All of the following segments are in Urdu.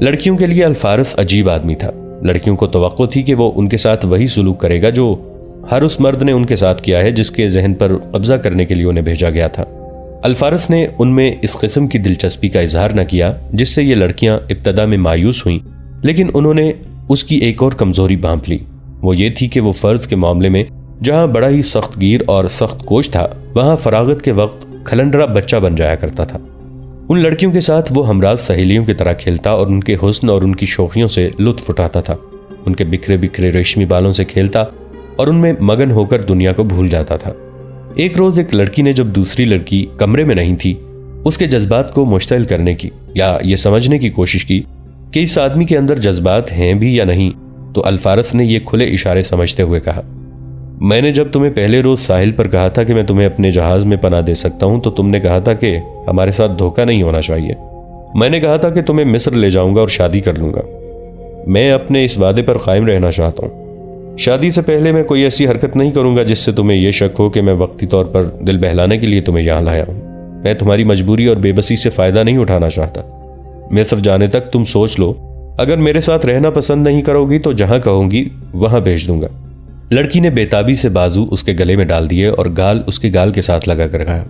لڑکیوں کے لیے الفارس عجیب آدمی تھا۔ لڑکیوں کو توقع تھی کہ وہ ان کے ساتھ وہی سلوک کرے گا جو ہر اس مرد نے ان کے ساتھ کیا ہے جس کے ذہن پر قبضہ کرنے کے لیے انہیں بھیجا گیا تھا۔ الفارس نے ان میں اس قسم کی دلچسپی کا اظہار نہ کیا جس سے یہ لڑکیاں ابتدا میں مایوس ہوئیں، لیکن انہوں نے اس کی ایک اور کمزوری بھانپ لی۔ وہ یہ تھی کہ وہ فرض کے معاملے میں جہاں بڑا ہی سخت گیر اور سخت کوش تھا، وہاں فراغت کے وقت کھلنڈرا بچہ بن جایا کرتا تھا۔ ان لڑکیوں کے ساتھ وہ ہمراز سہیلیوں کی طرح کھیلتا اور ان کے حسن اور ان کی شوخیوں سے لطف اٹھاتا تھا۔ ان کے بکھرے بکھرے ریشمی بالوں سے کھیلتا اور ان میں مگن ہو کر دنیا کو بھول جاتا تھا۔ ایک روز ایک لڑکی نے جب دوسری لڑکی کمرے میں نہیں تھی اس کے جذبات کو مشتعل کرنے کی یا یہ سمجھنے کی کوشش کی کہ اس آدمی کے اندر جذبات ہیں بھی یا نہیں، تو الفارس نے یہ کھلے اشارے سمجھتے ہوئے کہا، میں نے جب تمہیں پہلے روز ساحل پر کہا تھا کہ میں تمہیں اپنے جہاز میں پناہ دے سکتا ہوں تو تم نے کہا تھا کہ ہمارے ساتھ دھوکہ نہیں ہونا چاہیے۔ میں نے کہا تھا کہ تمہیں مصر لے جاؤں گا اور شادی کر لوں گا۔ میں اپنے اس وعدے پر قائم رہنا چاہتا ہوں۔ شادی سے پہلے میں کوئی ایسی حرکت نہیں کروں گا جس سے تمہیں یہ شک ہو کہ میں وقتی طور پر دل بہلانے کے لیے تمہیں یہاں لایا ہوں۔ میں تمہاری مجبوری اور بے بسی سے فائدہ نہیں اٹھانا چاہتا۔ مصر جانے تک تم سوچ لو، اگر میرے ساتھ رہنا پسند نہیں کرو گی تو جہاں کہوں گی وہاں بھیج دوں گا۔ لڑکی نے بےتابی سے بازو اس کے گلے میں ڈال دیے اور گال اس کے گال کے ساتھ لگا کر کہا،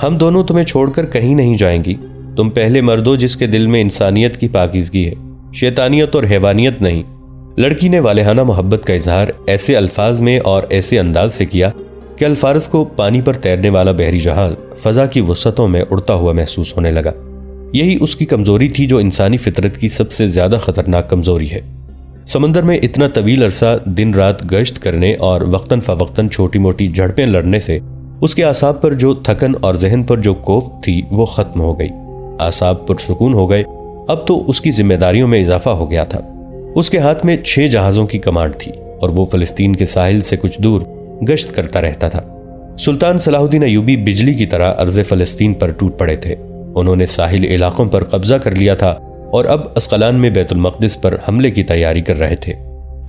ہم دونوں تمہیں چھوڑ کر کہیں نہیں جائیں گی۔ تم پہلے مرد ہو جس کے دل میں انسانیت کی پاکیزگی ہے، شیطانیت اور حیوانیت نہیں۔ لڑکی نے والہانہ محبت کا اظہار ایسے الفاظ میں اور ایسے انداز سے کیا کہ الفارس کو پانی پر تیرنے والا بحری جہاز فضا کی وسعتوں میں اڑتا ہوا محسوس ہونے لگا۔ یہی اس کی کمزوری تھی جو انسانی فطرت کی سب سے زیادہ خطرناک کمزوری ہے۔ سمندر میں اتنا طویل عرصہ دن رات گشت کرنے اور وقتاً فوقتاً چھوٹی موٹی جھڑپیں لڑنے سے اس کے اعصاب پر جو تھکن اور ذہن پر جو کوفت تھی وہ ختم ہو گئی۔ اعصاب پر سکون ہو گئے۔ اب تو اس کی ذمہ داریوں میں اضافہ ہو گیا تھا۔ اس کے ہاتھ میں 6 جہازوں کی کمانڈ تھی اور وہ فلسطین کے ساحل سے کچھ دور گشت کرتا رہتا تھا۔ سلطان صلاح الدین ایوبی بجلی کی طرح ارض فلسطین پر ٹوٹ پڑے تھے۔ انہوں نے ساحل علاقوں پر قبضہ کر لیا تھا اور اب اسقلان میں بیت المقدس پر حملے کی تیاری کر رہے تھے۔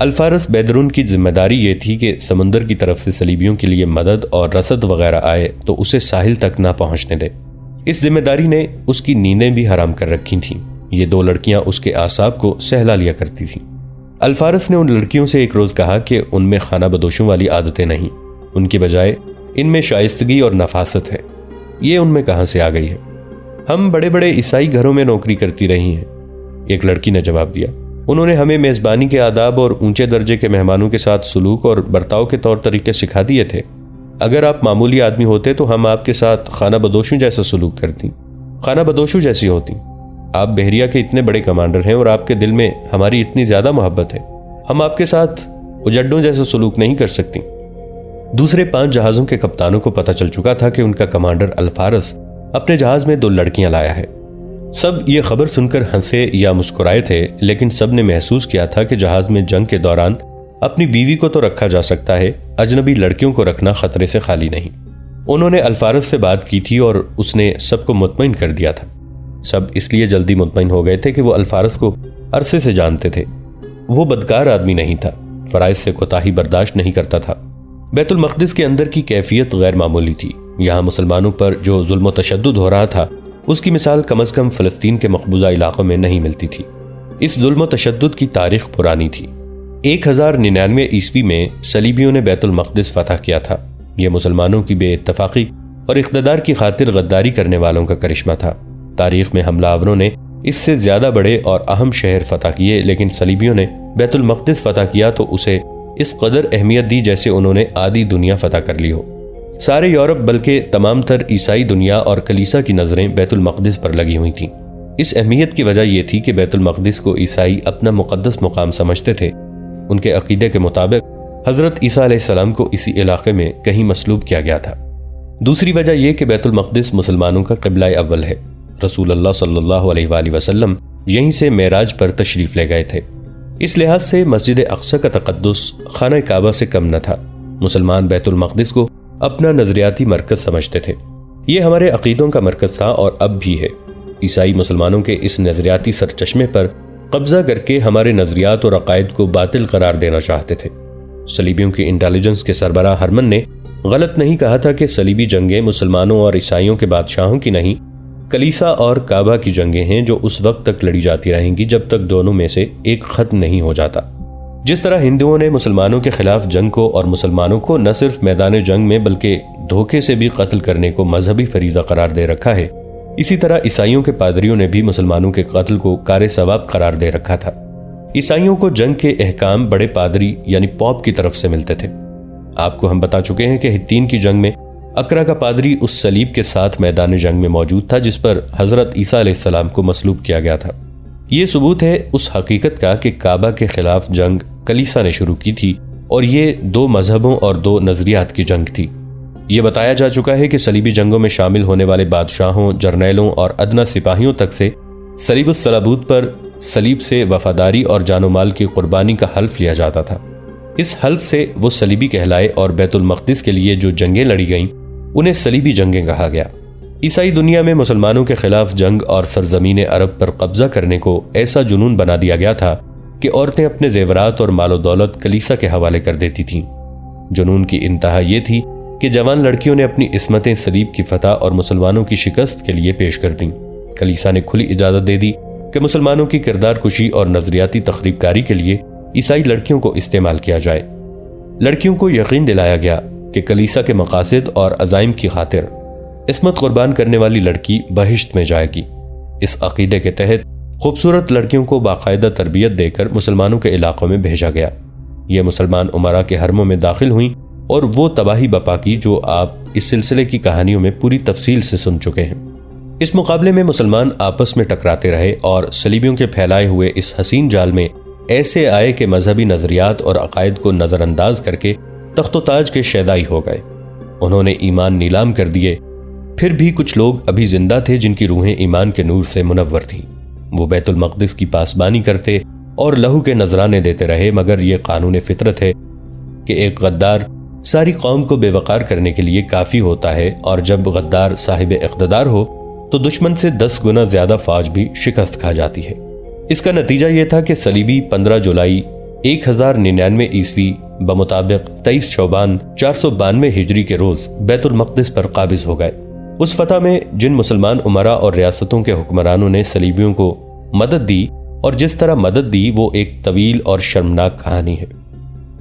الفارس بیدرون کی ذمہ داری یہ تھی کہ سمندر کی طرف سے صلیبیوں کے لیے مدد اور رسد وغیرہ آئے تو اسے ساحل تک نہ پہنچنے دے۔ اس ذمہ داری نے اس کی نیندیں بھی حرام کر رکھی تھیں۔ یہ 2 لڑکیاں اس کے اعصاب کو سہلا لیا کرتی تھیں۔ الفارس نے ان لڑکیوں سے ایک روز کہا کہ ان میں خانہ بدوشوں والی عادتیں نہیں، ان کی بجائے ان میں شائستگی اور نفاست ہے۔ یہ ان میں کہاں سے آ گئی ہے؟ ہم بڑے بڑے عیسائی گھروں میں نوکری کرتی رہی ہیں، ایک لڑکی نے جواب دیا۔ انہوں نے ہمیں میزبانی کے آداب اور اونچے درجے کے مہمانوں کے ساتھ سلوک اور برتاؤ کے طور طریقے سکھا دیے تھے۔ اگر آپ معمولی آدمی ہوتے تو ہم آپ کے ساتھ خانہ بدوشوں جیسا سلوک کرتی، خانہ بدوشوں جیسی ہوتی۔ آپ بحریہ کے اتنے بڑے کمانڈر ہیں اور آپ کے دل میں ہماری اتنی زیادہ محبت ہے، ہم آپ کے ساتھ اجڈوں جیسا سلوک نہیں کر سکتی۔ دوسرے 5 جہازوں کے کپتانوں کو پتہ چل چکا تھا کہ ان کا کمانڈر الفارس اپنے جہاز میں 2 لڑکیاں لایا ہے۔ سب یہ خبر سن کر ہنسے یا مسکرائے تھے، لیکن سب نے محسوس کیا تھا کہ جہاز میں جنگ کے دوران اپنی بیوی کو تو رکھا جا سکتا ہے، اجنبی لڑکیوں کو رکھنا خطرے سے خالی نہیں۔ انہوں نے الفارس سے بات کی تھی اور اس نے سب کو مطمئن کر دیا تھا۔ سب اس لیے جلدی مطمئن ہو گئے تھے کہ وہ الفارس کو عرصے سے جانتے تھے۔ وہ بدکار آدمی نہیں تھا، فرائض سے کوتاہی برداشت نہیں کرتا تھا۔ بیت المقدس کے اندر کی کیفیت غیر معمولی تھی۔ یہاں مسلمانوں پر جو ظلم و تشدد ہو رہا تھا اس کی مثال کم از کم فلسطین کے مقبوضہ علاقوں میں نہیں ملتی تھی۔ اس ظلم و تشدد کی تاریخ پرانی تھی۔ 1099 عیسوی میں صلیبیوں نے بیت المقدس فتح کیا تھا۔ یہ مسلمانوں کی بے اتفاقی اور اقتدار کی خاطر غداری کرنے والوں کا کرشمہ تھا۔ تاریخ میں حملہ آوروں نے اس سے زیادہ بڑے اور اہم شہر فتح کیے، لیکن صلیبیوں نے بیت المقدس فتح کیا تو اسے اس قدر اہمیت دی جیسے انہوں نے آدھی دنیا فتح کر لی ہو۔ سارے یورپ بلکہ تمام تر عیسائی دنیا اور کلیسا کی نظریں بیت المقدس پر لگی ہوئی تھیں۔ اس اہمیت کی وجہ یہ تھی کہ بیت المقدس کو عیسائی اپنا مقدس مقام سمجھتے تھے۔ ان کے عقیدے کے مطابق حضرت عیسیٰ علیہ السلام کو اسی علاقے میں کہیں مصلوب کیا گیا تھا۔ دوسری وجہ یہ کہ بیت المقدس مسلمانوں کا قبلہ اول ہے۔ رسول اللہ صلی اللہ علیہ وآلہ وسلم یہیں سے معراج پر تشریف لے گئے تھے۔ اس لحاظ سے مسجد اقصی کا تقدس خانہ کعبہ سے کم نہ تھا۔ مسلمان بیت المقدس کو اپنا نظریاتی مرکز سمجھتے تھے۔ یہ ہمارے عقیدوں کا مرکز تھا اور اب بھی ہے۔ عیسائی مسلمانوں کے اس نظریاتی سرچشمے پر قبضہ کر کے ہمارے نظریات اور عقائد کو باطل قرار دینا چاہتے تھے۔ صلیبیوں کی انٹیلیجنس کے سربراہ ہرمن نے غلط نہیں کہا تھا کہ صلیبی جنگیں مسلمانوں اور عیسائیوں کے بادشاہوں کی نہیں، کلیسا اور کعبہ کی جنگیں ہیں جو اس وقت تک لڑی جاتی رہیں گی جب تک دونوں میں سے ایک ختم نہیں ہو جاتا۔ جس طرح ہندوؤں نے مسلمانوں کے خلاف جنگ کو اور مسلمانوں کو نہ صرف میدان جنگ میں بلکہ دھوکے سے بھی قتل کرنے کو مذہبی فریضہ قرار دے رکھا ہے، اسی طرح عیسائیوں کے پادریوں نے بھی مسلمانوں کے قتل کو کار ثواب قرار دے رکھا تھا۔ عیسائیوں کو جنگ کے احکام بڑے پادری یعنی پوپ کی طرف سے ملتے تھے۔ آپ کو ہم بتا چکے ہیں کہ ہتین کی جنگ میں اقرا کا پادری اس صلیب کے ساتھ میدان جنگ میں موجود تھا جس پر حضرت عیسیٰ علیہ السلام کو مصلوب کیا گیا تھا۔ یہ ثبوت ہے اس حقیقت کا کہ کعبہ کے خلاف جنگ کلیسا نے شروع کی تھی اور یہ دو مذہبوں اور دو نظریات کی جنگ تھی۔ یہ بتایا جا چکا ہے کہ صلیبی جنگوں میں شامل ہونے والے بادشاہوں، جرنیلوں اور ادنا سپاہیوں تک سے صلیب الصلبوت پر صلیب سے وفاداری اور جان و مال کی قربانی کا حلف لیا جاتا تھا۔ اس حلف سے وہ صلیبی کہلائے اور بیت المقدس کے لیے جو جنگیں لڑی گئیں انہیں صلیبی جنگیں کہا گیا۔ عیسائی دنیا میں مسلمانوں کے خلاف جنگ اور سرزمین عرب پر قبضہ کرنے کو ایسا جنون بنا دیا گیا تھا کہ عورتیں اپنے زیورات اور مال و دولت کلیسا کے حوالے کر دیتی تھیں۔ جنون کی انتہا یہ تھی کہ جوان لڑکیوں نے اپنی عصمتیں صلیب کی فتح اور مسلمانوں کی شکست کے لیے پیش کر دیں۔ کلیسا نے کھلی اجازت دے دی کہ مسلمانوں کی کردار کشی اور نظریاتی تخریب کاری کے لیے عیسائی لڑکیوں کو استعمال کیا جائے۔ لڑکیوں کو یقین دلایا گیا کہ کلیسا کے مقاصد اور عزائم کی خاطر عصمت قربان کرنے والی لڑکی بہشت میں جائے گی۔ اس عقیدے کے تحت خوبصورت لڑکیوں کو باقاعدہ تربیت دے کر مسلمانوں کے علاقوں میں بھیجا گیا۔ یہ مسلمان امراء کے حرموں میں داخل ہوئیں اور وہ تباہی بپا کی جو آپ اس سلسلے کی کہانیوں میں پوری تفصیل سے سن چکے ہیں۔ اس مقابلے میں مسلمان آپس میں ٹکراتے رہے اور صلیبیوں کے پھیلائے ہوئے اس حسین جال میں ایسے آئے کہ مذہبی نظریات اور عقائد کو نظر انداز کر کے تخت و تاج کے شیدائی ہو گئے۔ انہوں نے ایمان نیلام کر دیے۔ پھر بھی کچھ لوگ ابھی زندہ تھے جن کی روحیں ایمان کے نور سے منور تھیں۔ وہ بیت المقدس کی پاسبانی کرتے اور لہو کے نذرانے دیتے رہے، مگر یہ قانون فطرت ہے کہ ایک غدار ساری قوم کو بے وقار کرنے کے لیے کافی ہوتا ہے، اور جب غدار صاحب اقتدار ہو تو دشمن سے 10 گنا زیادہ فوج بھی شکست کھا جاتی ہے۔ اس کا نتیجہ یہ تھا کہ صلیبی 15 جولائی 1099 عیسوی بمطابق 23 شعبان 492 ہجری کے روز بیت المقدس پر قابض ہو گئے۔ اس فتح میں جن مسلمان امراء اور ریاستوں کے حکمرانوں نے صلیبیوں کو مدد دی اور جس طرح مدد دی وہ ایک طویل اور شرمناک کہانی ہے۔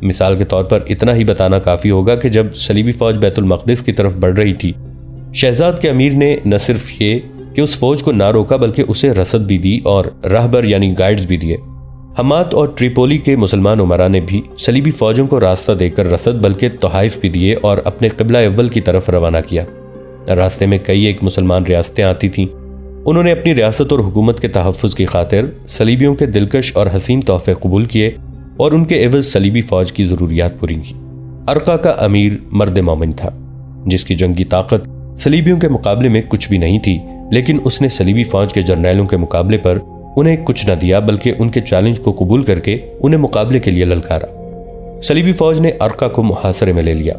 مثال کے طور پر اتنا ہی بتانا کافی ہوگا کہ جب صلیبی فوج بیت المقدس کی طرف بڑھ رہی تھی، شہزاد کے امیر نے نہ صرف یہ کہ اس فوج کو نہ روکا بلکہ اسے رسد بھی دی اور راہبر یعنی گائیڈز بھی دیے۔ حمات اور ٹریپولی کے مسلمان امراء نے بھی صلیبی فوجوں کو راستہ دے کر رسد بلکہ تحائف بھی دیے اور اپنے قبلہ اول کی طرف روانہ کیا۔ راستے میں کئی ایک مسلمان ریاستیں آتی تھیں۔ انہوں نے اپنی ریاست اور حکومت کے تحفظ کی خاطر صلیبیوں کے دلکش اور حسین تحفے قبول کیے اور ان کے عوض صلیبی فوج کی ضروریات پوری کی۔ ارقا کا امیر مرد مومن تھا جس کی جنگی طاقت صلیبیوں کے مقابلے میں کچھ بھی نہیں تھی، لیکن اس نے صلیبی فوج کے جرنیلوں کے مقابلے پر انہیں کچھ نہ دیا بلکہ ان کے چیلنج کو قبول کر کے انہیں مقابلے کے لیے للکارا۔ صلیبی فوج نے ارقا کو محاصرے میں لے لیا۔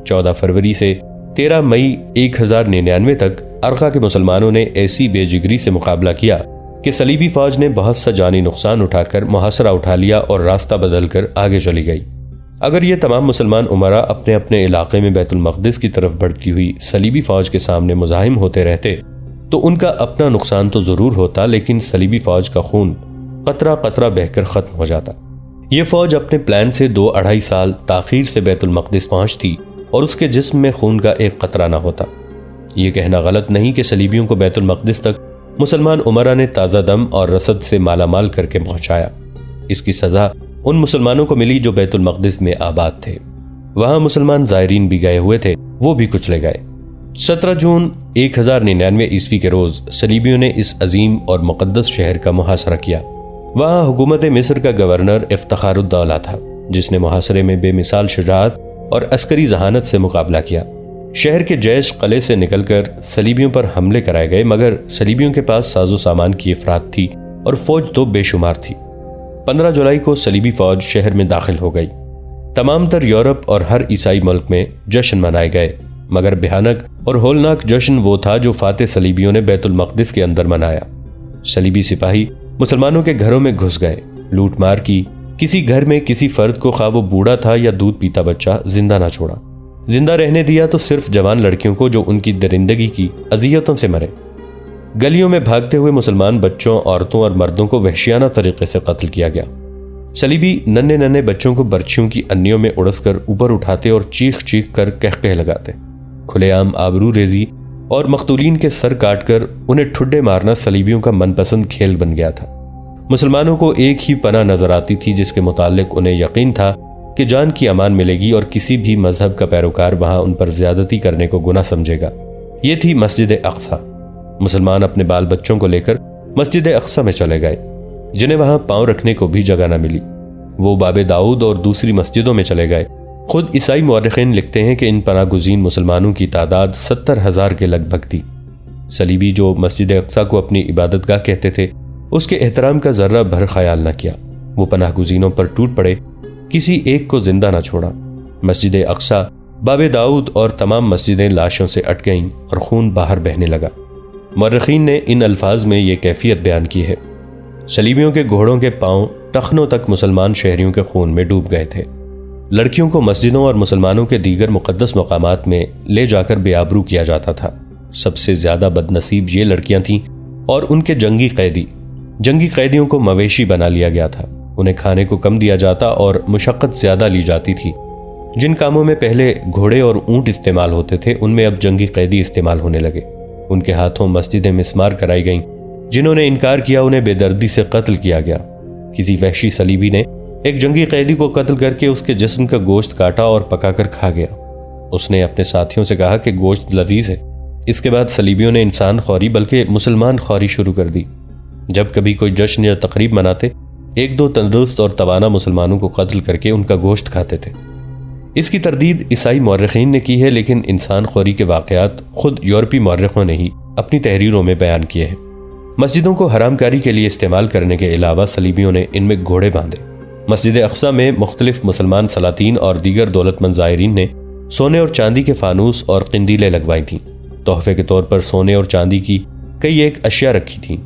14 فروری سے 13 مئی 1099 تک ارقا کے مسلمانوں نے ایسی بے جگری سے مقابلہ کیا کہ صلیبی فوج نے بہت سا جانی نقصان اٹھا کر محاصرہ اٹھا لیا اور راستہ بدل کر آگے چلی گئی۔ اگر یہ تمام مسلمان امراء اپنے اپنے علاقے میں بیت المقدس کی طرف بڑھتی ہوئی صلیبی فوج کے سامنے مزاحم ہوتے رہتے تو ان کا اپنا نقصان تو ضرور ہوتا، لیکن صلیبی فوج کا خون قطرہ قطرہ بہہ کر ختم ہو جاتا۔ یہ فوج اپنے پلان سے 2-2.5 سال تاخیر سے بیت المقدس پہنچتی اور اس کے جسم میں خون کا ایک قطرہ نہ ہوتا۔ یہ کہنا غلط نہیں کہ صلیبیوں کو بیت المقدس تک مسلمان امراء نے تازہ دم اور رسد سے مالا مال کر کے پہنچایا۔ اس کی سزا ان مسلمانوں کو ملی جو بیت المقدس میں آباد تھے۔ وہاں مسلمان زائرین بھی گئے ہوئے تھے، وہ بھی کچلے گئے۔ 17 جون 1099 عیسوی کے روز صلیبیوں نے اس عظیم اور مقدس شہر کا محاصرہ کیا۔ وہاں حکومت مصر کا گورنر افتخار الدولہ تھا جس نے محاصرے میں بے مثال شجاعت اور عسکری ذہانت سے مقابلہ کیا۔ شہر کے جیش قلعے سے نکل کر صلیبیوں پر حملے کرائے گئے، مگر صلیبیوں کے پاس ساز و سامان کی افراط تھی اور فوج تو بے شمار تھی۔ 15 جولائی کو صلیبی فوج شہر میں داخل ہو گئی۔ تمام تر یورپ اور ہر عیسائی ملک میں جشن منائے گئے، مگر بھیانک اور ہولناک جشن وہ تھا جو فاتح صلیبیوں نے بیت المقدس کے اندر منایا۔ صلیبی سپاہی مسلمانوں کے گھروں میں گھس گئے، لوٹ مار کی، کسی گھر میں کسی فرد کو خواہ وہ بوڑھا تھا یا دودھ پیتا بچہ زندہ نہ چھوڑا۔ زندہ رہنے دیا تو صرف جوان لڑکیوں کو جو ان کی درندگی کی اذیتوں سے مرے۔ گلیوں میں بھاگتے ہوئے مسلمان بچوں، عورتوں اور مردوں کو وحشیانہ طریقے سے قتل کیا گیا۔ صلیبی ننھے ننھے بچوں کو برچھیوں کی انیوں میں اڑس کر اوپر اٹھاتے اور چیخ چیخ کر قہقہے لگاتے۔ کھلے عام آبرو ریزی اور مقتولین کے سر کاٹ کر انہیں ٹھڈے مارنا صلیبیوں کا من پسند کھیل بن گیا تھا۔ مسلمانوں کو ایک ہی پناہ نظر آتی تھی جس کے متعلق انہیں یقین تھا کہ جان کی امان ملے گی اور کسی بھی مذہب کا پیروکار وہاں ان پر زیادتی کرنے کو گناہ سمجھے گا۔ یہ تھی مسجد اقصیٰ۔ مسلمان اپنے بال بچوں کو لے کر مسجد اقصیٰ میں چلے گئے، جنہیں وہاں پاؤں رکھنے کو بھی جگہ نہ ملی۔ وہ باب داؤد اور دوسری مسجدوں میں چلے گئے۔ خود عیسائی مورخین لکھتے ہیں کہ ان پناہ گزین مسلمانوں کی تعداد 70,000 کے لگ بھگ تھی۔ صلیبی جو مسجد اقصیٰ کو اپنی عبادت گاہ کہتے تھے، اس کے احترام کا ذرہ بھر خیال نہ کیا۔ وہ پناہ گزینوں پر ٹوٹ پڑے، کسی ایک کو زندہ نہ چھوڑا۔ مسجد اقصیٰ، باب داؤد اور تمام مسجدیں لاشوں سے اٹ گئیں اور خون باہر بہنے لگا۔ مورخین نے ان الفاظ میں یہ کیفیت بیان کی ہے: صلیبیوں کے گھوڑوں کے پاؤں ٹخنوں تک مسلمان شہریوں کے خون میں ڈوب گئے تھے۔ لڑکیوں کو مسجدوں اور مسلمانوں کے دیگر مقدس مقامات میں لے جا کر بے آبرو کیا جاتا تھا۔ سب سے زیادہ بد نصیب یہ لڑکیاں تھیں اور ان کے جنگی قیدیوں کو مویشی بنا لیا گیا تھا۔ انہیں کھانے کو کم دیا جاتا اور مشقت زیادہ لی جاتی تھی۔ جن کاموں میں پہلے گھوڑے اور اونٹ استعمال ہوتے تھے، ان میں اب جنگی قیدی استعمال ہونے لگے۔ ان کے ہاتھوں مسجدیں مسمار کرائی گئیں۔ جنہوں نے انکار کیا انہیں بے دردی سے قتل کیا گیا۔ کسی وحشی صلیبی نے ایک جنگی قیدی کو قتل کر کے اس کے جسم کا گوشت کاٹا اور پکا کر کھا گیا۔ اس نے اپنے ساتھیوں سے کہا کہ گوشت لذیذ ہے۔ اس کے بعد صلیبیوں نے انسان خوری بلکہ مسلمان خوری شروع کر دی۔ جب کبھی کوئی جشن یا تقریب مناتے، ایک دو تندرست اور توانا مسلمانوں کو قتل کر کے ان کا گوشت کھاتے تھے۔ اس کی تردید عیسائی مورخین نے کی ہے، لیکن انسان خوری کے واقعات خود یورپی مورخوں نے ہی اپنی تحریروں میں بیان کیے ہیں۔ مسجدوں کو حرام کاری کے لیے استعمال کرنے کے علاوہ صلیبیوں نے ان میں گھوڑے باندھے۔ مسجد اقصیٰ میں مختلف مسلمان سلاطین اور دیگر دولت مند زائرین نے سونے اور چاندی کے فانوس اور قندیلیں لگوائی تھیں۔ تحفے کے طور پر سونے اور چاندی کی کئی ایک اشیاء رکھی تھیں۔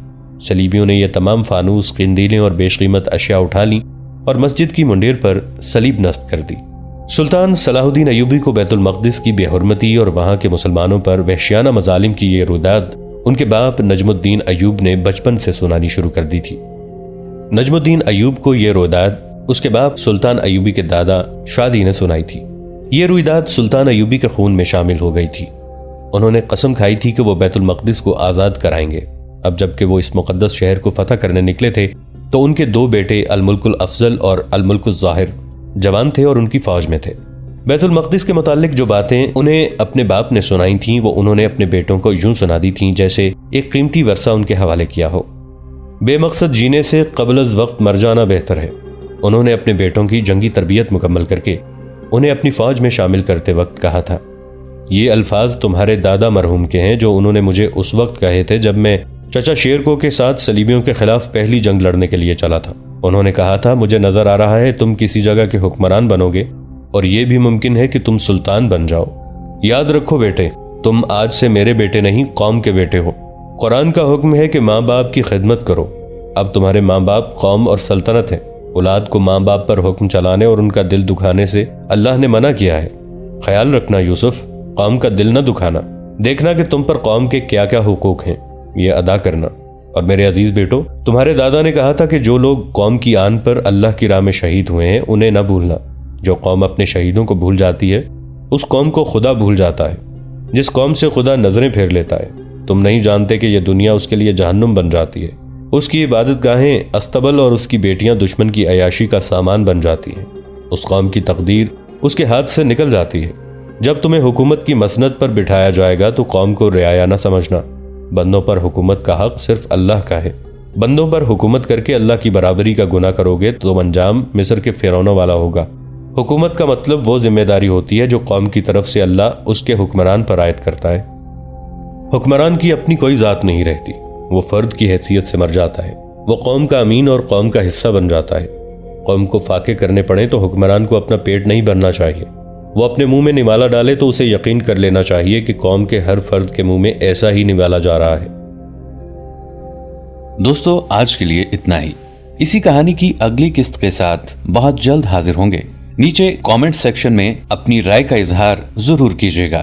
صلیبیوں نے یہ تمام فانوس، قندیلیں اور بیش قیمت اشیاء اٹھا لیں اور مسجد کی منڈیر پر صلیب نصب کر دی۔ سلطان صلاح الدین ایوبی کو بیت المقدس کی بے حرمتی اور وہاں کے مسلمانوں پر وحشیانہ مظالم کی یہ رویداد ان کے باپ نجم الدین ایوب نے بچپن سے سنانی شروع کر دی تھی۔ نجم الدین ایوب کو یہ رویداد اس کے باپ سلطان ایوبی کے دادا شادی نے سنائی تھی۔ یہ رویداد سلطان ایوبی کے خون میں شامل ہو گئی تھی۔ انہوں نے قسم کھائی تھی کہ وہ بیت المقدس کو آزاد کرائیں گے۔ اب جب کہ وہ اس مقدس شہر کو فتح کرنے نکلے تھے تو ان کے دو بیٹے الملک الافضل اور الملک الظاہر جوان تھے اور ان کی فوج میں تھے۔ بیت المقدس کے متعلق جو باتیں انہیں اپنے باپ نے سنائی تھیں، وہ انہوں نے اپنے بیٹوں کو یوں سنا دی تھیں جیسے ایک قیمتی ورثہ ان کے حوالے کیا ہو۔ بے مقصد جینے سے قبل از وقت مر جانا بہتر ہے۔ انہوں نے اپنے بیٹوں کی جنگی تربیت مکمل کر کے انہیں اپنی فوج میں شامل کرتے وقت کہا تھا، یہ الفاظ تمہارے دادا مرحوم کے ہیں جو انہوں نے مجھے اس وقت کہے تھے جب میں چچا شیرکو کے ساتھ صلیبیوں کے خلاف پہلی جنگ لڑنے کے لیے چلا تھا۔ انہوں نے کہا تھا، مجھے نظر آ رہا ہے تم کسی جگہ کے حکمران بنو گے اور یہ بھی ممکن ہے کہ تم سلطان بن جاؤ۔ یاد رکھو بیٹے، تم آج سے میرے بیٹے نہیں قوم کے بیٹے ہو۔ قرآن کا حکم ہے کہ ماں باپ کی خدمت کرو۔ اب تمہارے ماں باپ قوم اور سلطنت ہیں۔ اولاد کو ماں باپ پر حکم چلانے اور ان کا دل دکھانے سے اللہ نے منع کیا ہے۔ خیال رکھنا یوسف، قوم کا دل نہ دکھانا۔ دیکھنا کہ تم پر قوم کے کیا کیا حقوق ہیں، یہ ادا کرنا۔ اور میرے عزیز بیٹو، تمہارے دادا نے کہا تھا کہ جو لوگ قوم کی آن پر اللہ کی راہ میں شہید ہوئے ہیں انہیں نہ بھولنا۔ جو قوم اپنے شہیدوں کو بھول جاتی ہے اس قوم کو خدا بھول جاتا ہے۔ جس قوم سے خدا نظریں پھیر لیتا ہے، تم نہیں جانتے کہ یہ دنیا اس کے لیے جہنم بن جاتی ہے۔ اس کی عبادت گاہیں استبل اور اس کی بیٹیاں دشمن کی عیاشی کا سامان بن جاتی ہیں۔ اس قوم کی تقدیر اس کے ہاتھ سے نکل جاتی ہے۔ جب تمہیں حکومت کی مسند پر بٹھایا جائے گا تو قوم کو رعایا نہ سمجھنا۔ بندوں پر حکومت کا حق صرف اللہ کا ہے۔ بندوں پر حکومت کر کے اللہ کی برابری کا گناہ کرو گے تو انجام مصر کے فرعونوں والا ہوگا۔ حکومت کا مطلب وہ ذمہ داری ہوتی ہے جو قوم کی طرف سے اللہ اس کے حکمران پر عائد کرتا ہے۔ حکمران کی اپنی کوئی ذات نہیں رہتی، وہ فرد کی حیثیت سے مر جاتا ہے۔ وہ قوم کا امین اور قوم کا حصہ بن جاتا ہے۔ قوم کو فاقے کرنے پڑے تو حکمران کو اپنا پیٹ نہیں بھرنا چاہیے۔ وہ اپنے منہ میں نوالا ڈالے تو اسے یقین کر لینا چاہیے کہ قوم کے ہر فرد کے منہ میں ایسا ہی نوالا جا رہا ہے۔ دوستو، آج کے لیے اتنا ہی۔ اسی کہانی کی اگلی قسط کے ساتھ بہت جلد حاضر ہوں گے۔ نیچے کامنٹ سیکشن میں اپنی رائے کا اظہار ضرور کیجیے گا۔